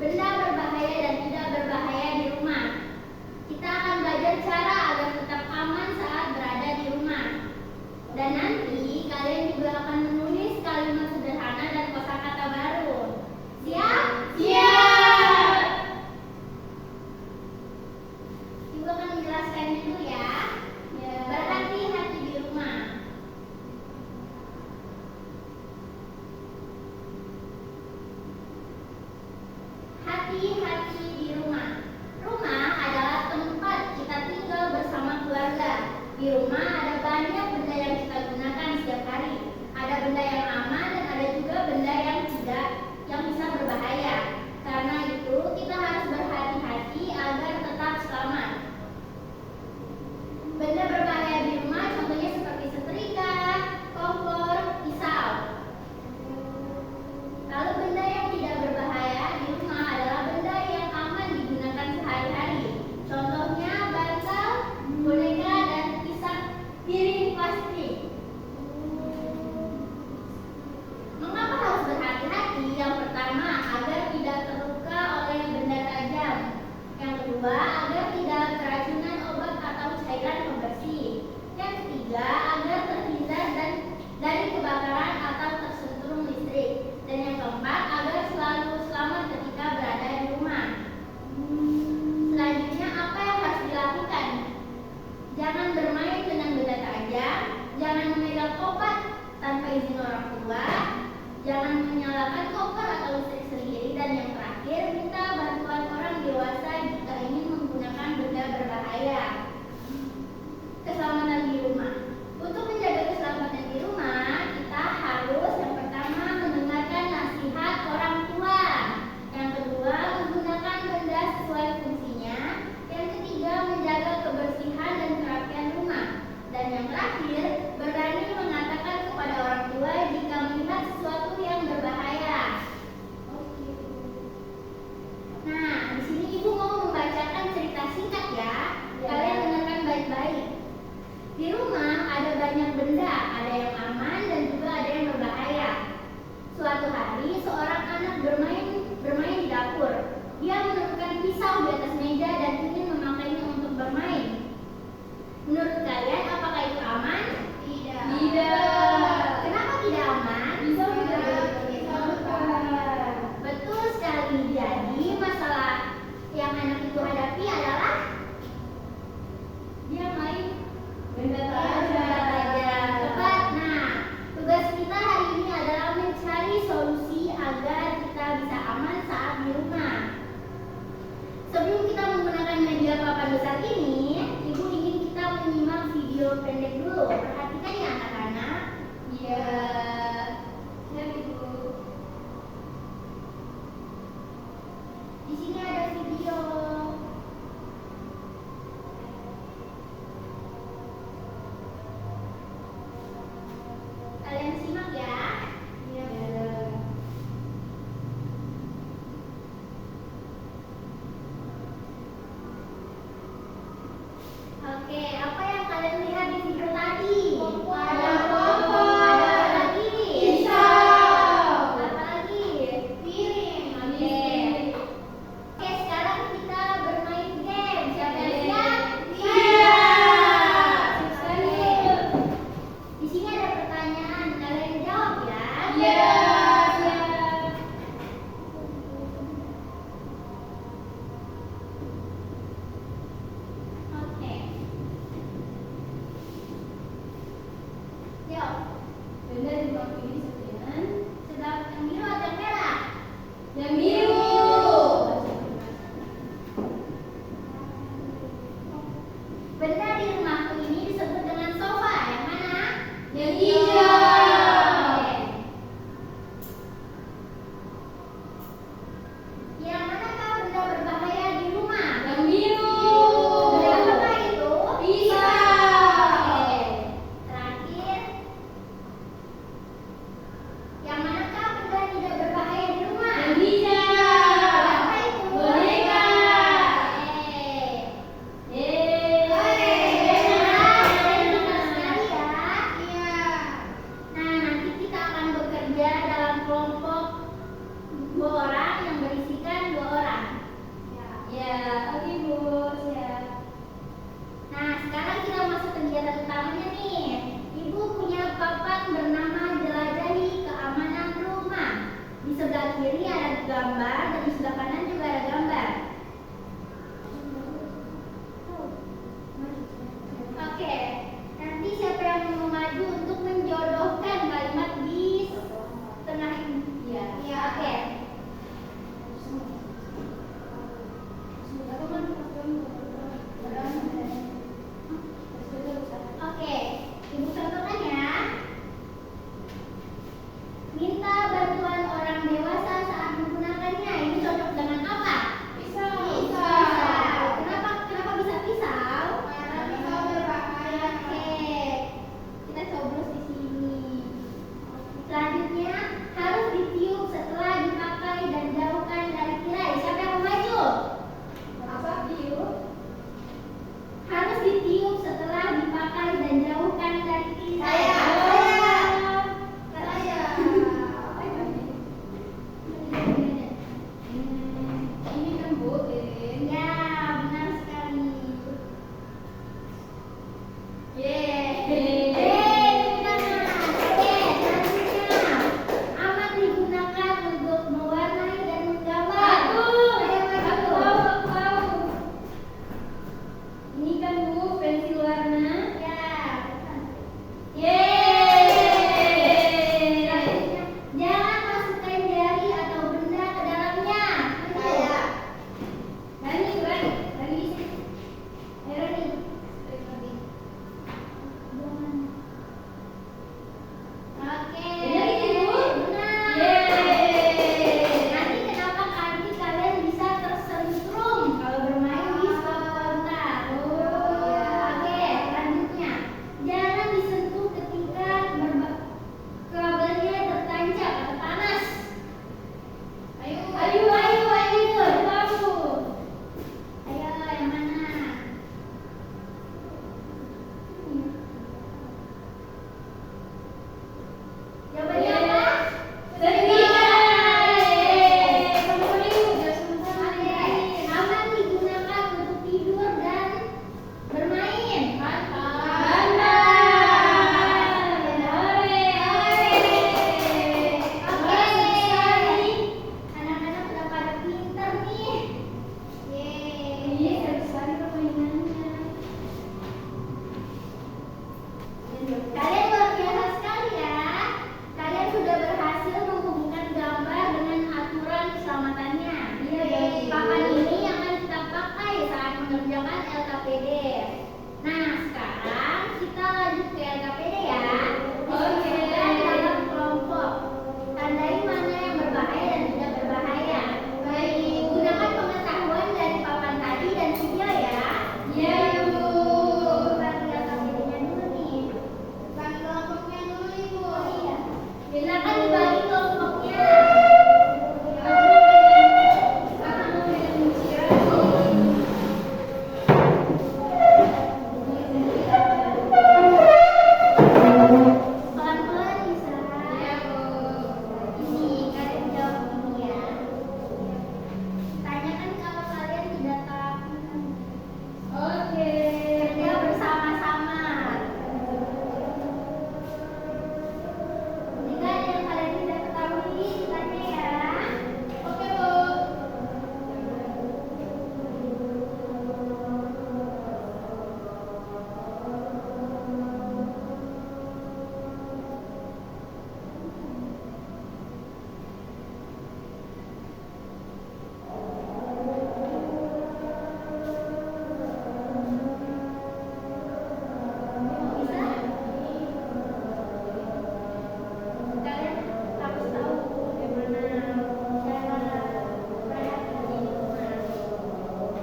benda berbahaya dan tidak berbahaya di rumah. Kita akan belajar cara agar tetap aman saat berada di rumah. Dan nanti kalian juga akan menulis kalimat sederhana dan kosakata baru. Siap? Siap. Ibu akan menjelaskannya dulu ya. Berhati-hati di rumah. Hati-hati di rumah. Rumah adalah tempat kita tinggal bersama keluarga. Di rumah ada banyak benda yang kita gunakan setiap hari. Ada benda yang aman dan ada juga benda yang bisa berbahaya. Karena itu kita harus berhati-hati agar tetap selamat. Benda berbahaya di rumah contohnya seperti setrika, kompor, pisau. Lalu benda yang tidak berbahaya di rumah adalah benda yang aman digunakan sehari-hari. Contohnya bantal, boneka, dan piring plastik. Mengapa harus berhati-hati? Yang pertama, agar tidak terluka oleh benda tajam. Yang kedua, agar tidak keracunan obat atau cairan pembersih. Yang ketiga, agar terhindar dari kebakaran atau tersetrum listrik. Dan yang keempat, agar selalu selamat ketika berada di rumah. Selanjutnya, apa yang harus dilakukan? Jangan bermain dengan benda tajam, jangan memegang obat tanpa izin orang tua, jangan menyalakan kompor atau listrik sendiri, dan yang terakhir, minta bantuan orang dewasa jika ingin menggunakan benda berbahaya. Keselamatan di rumah. Untuk menjaga keselamatan di rumah, kita harus yang pertama mendengarkan nasihat orang tua, yang kedua menggunakan benda sesuai fungsinya, yang ketiga menjaga kebersihan dan kerapian rumah, dan yang terakhir berani mengatakan kepada orang tua jika melihat sesuatu yang berbahaya. Nah, di sini ibu mau membacakan cerita singkat ya. Kalian dengarkan baik-baik. Di rumah ada banyak benda, ada yang aman dan juga ada yang berbahaya. Suatu hari seorang anak bermain di dapur. Dia menemukan pisau di atas meja dan ingin memakainya untuk bermain. Menurut kalian apakah itu aman? Tidak. Kenapa tidak aman? Betul sekali. Jadi masalah yang anak itu hadapi adalah dia main benda tajam. Tepat. Nah, tugas kita hari ini adalah mencari solusi agar kita bisa aman saat di rumah. Sebelum kita menggunakan media papan besar ini, ibu ingin kita menyimak video pendek dulu. Perhatikan ya anak-anak. Iya. Ya, Ibu. Di sini ada video. Kalian simak ya. Iya. Oke, apa yang kalian lihat di video tadi? Kompor. Ada kompor. Ada apa lagi? Pisau. Apa lagi? Piring. Oke. Oke, sekarang kita di sebelah kanan juga ada gambar. Oke, nanti siapa yang mau maju untuk menjodohkan kalimat di tengah ini? Iya. Oke. Oke, Ibu contohkan ya. Minta bantuan orang dewasa saat menggunakannya. Ini cocok dengan apa? Pisau. Kenapa bisa pisau? Karena pisau berbahaya. Oke, kita coblos di sini. Selanjutnya harus ditiup setelah dipakai dan jauhkan dari tirai. Siapa yang mau maju? Apa tiup? Harus ditiup setelah dipakai dan jauhkan dari tirai. Saya. Ini kan Bu, Lilin. Ya, benar sekali. Yeay. Selanjutnya aman digunakan untuk mewarnai dan menggambar. Ayo maju. Ini kan Bu, pensil warna. Ya. Yeay. Selanjutnya, jangan masukkan jari atau benda ke dalamnya. Saya. Rani di sini. Ayo Rani. Oke. Benar ini, Bu? Benar. Yeay. Nanti kenapa kalian bisa tersetrum kalau bermain di spot kontak? Oke, selanjutnya jangan disentuh ketika kabelnya tertancap atau panas. Ayo. Ayo, kamu. Ayo, yang mana? Jawabannya apa? Aman digunakan untuk tidur dan bermain. Oke, anak-anak udah pada pintar nih. Kalian luar biasa sekali ya. Kalian sudah berhasil menghubungkan gambar dengan aturan keselamatannya. Papan ini yang akan kita pakai saat mengerjakan LKPD. Nah, sekarang kita lanjut ke LKPD ya. Disebutkan dalam kelompok. Tandai mana yang berbahaya dan tidak berbahaya. Gunakan pengetahuan dari papan tadi dan video ya. Kita lihat LKPD-nya dulu nih. Iya. Silakan dibagi kelompoknya. Pelan-pelan bisa. Ini kalian jawab ini ya. Tanyakan kalau kalian tidak tahu. Kerja bersama-sama. Jika ada yang kalian tidak ketahui, tanya ya. Oke, Bu. Bisa? Kalian harus tahu bagaimana cara beradaptasi di rumah.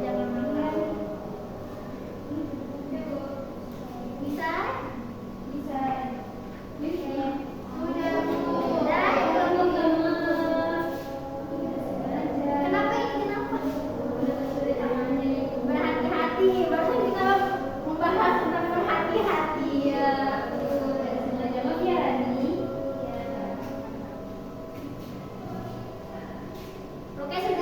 Jangan makan. Bisa? Bisa. Oke. Udah, Bu. Udah, kenapa ini? Kenapa? Berhati-hati. Barusan kita membahas tentang berhati-hati. Iya, jawab ya, Rani. Oke, sudah